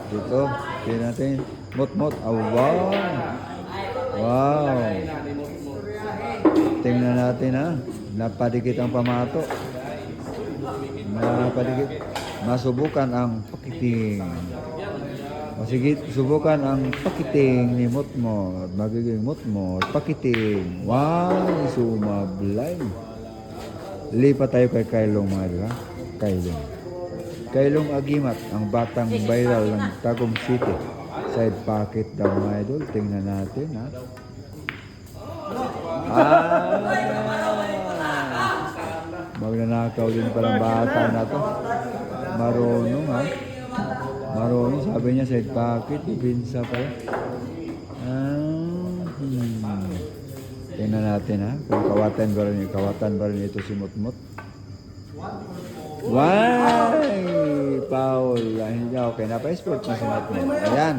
Dito, tingnan natin. Mot-mot. Oh, wow. Wow. Tingnan natin ha. Napadikit ang pamato. Napadikit. Masubukan ang pakiting. O sige, subukan ang pakiting ni Motmot. Magiging Motmot. Pakiting. Wow, sumablay. Lipat tayo kay Kailong mga diba? Kailong. Kailong Agimat, ang batang viral ng Tagum City. Side pocket daw mga idol. Tingnan natin ha. Magnanakaw din palang bata na to. Marunong ha. Marunong, sabi niya side pocket, ibinsa pala. Tingnan natin ha, kung kawatan ba rin ito si Motmot. Why? Paul, hindi okay. Napa-sport na si Motmot. Ayan.